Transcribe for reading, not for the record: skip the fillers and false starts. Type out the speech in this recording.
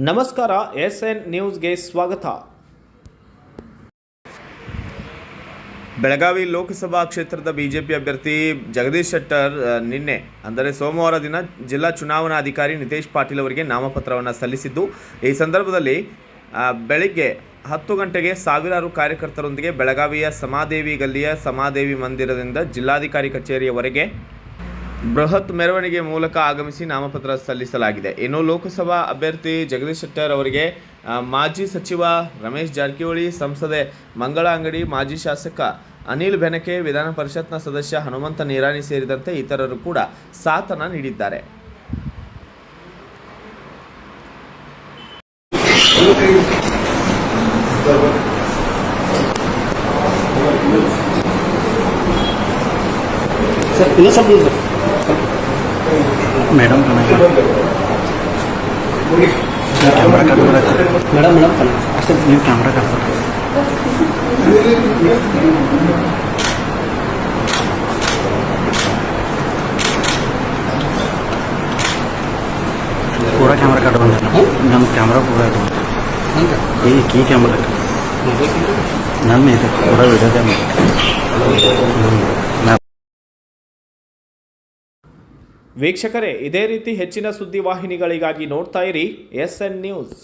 ನಮಸ್ಕಾರ, SN ನ್ಯೂಸ್ಗೆ ಸ್ವಾಗತ. ಬೆಳಗಾವಿ ಲೋಕಸಭಾ ಕ್ಷೇತ್ರದ ಬಿಜೆಪಿ ಅಭ್ಯರ್ಥಿ ಜಗದೀಶ್ ಶೆಟ್ಟರ್ ನಿನ್ನೆ ಅಂದರೆ ಸೋಮವಾರ ದಿನ ಜಿಲ್ಲಾ ಚುನಾವಣಾಧಿಕಾರಿ ನಿತೇಶ್ ಪಾಟೀಲ್ ಅವರಿಗೆ ನಾಮಪತ್ರವನ್ನು ಸಲ್ಲಿಸಿದ್ದು, ಈ ಸಂದರ್ಭದಲ್ಲಿ ಬೆಳಿಗ್ಗೆ 10 ಗಂಟೆಗೆ ಸಾವಿರಾರು ಕಾರ್ಯಕರ್ತರೊಂದಿಗೆ ಬೆಳಗಾವಿಯ ಸಮಾದೇವಿ ಗಲ್ಲಿಯ ಸಮಾದೇವಿ ಮಂದಿರದಿಂದ ಜಿಲ್ಲಾಧಿಕಾರಿ ಕಚೇರಿಯವರೆಗೆ ಬೃಹತ್ ಮೆರವಣಿಗೆ ಮೂಲಕ ಆಗಮಿಸಿ ನಾಮಪತ್ರ ಸಲ್ಲಿಸಲಾಗಿದೆ. ಇನ್ನು ಲೋಕಸಭಾ ಅಭ್ಯರ್ಥಿ ಜಗದೀಶ್ ಶೆಟ್ಟರ್ ಅವರಿಗೆ ಮಾಜಿ ಸಚಿವ ರಮೇಶ್ ಜಾರಕಿಹೊಳಿ, ಸಂಸದೆ ಮಂಗಳಾ ಅಂಗಡಿ, ಮಾಜಿ ಶಾಸಕ ಅನಿಲ್ ಬೆನಕೆ, ವಿಧಾನ ಪರಿಷತ್ನ ಸದಸ್ಯ ಹನುಮಂತ ನೀರಾಣಿ ಸೇರಿದಂತೆ ಇತರರು ಕೂಡ ಸಾಥನ್ನು ನೀಡಿದ್ದಾರೆ. मैडम कैमरा कर मैडम ನೀವು ಕ್ಯಾಮ್ರಾ ಕಟ್ पूरा कैमरा कट बंद ನಮ್ಮ ಕ್ಯಾಮ್ರಾ पूरा ಈ ಕ್ಯಾಮ್ರಾ ನನ್ನ ಇದೆ पूरा ವಿಡಿಯೋ ವೀಕ್ಷಕರೇ, ಇದೇ ರೀತಿ ಹೆಚ್ಚಿನ ಸುದ್ದಿವಾಹಿನಿಗಳಿಗಾಗಿ ನೋಡ್ತಾ ಇರಿ SN ನ್ಯೂಸ್.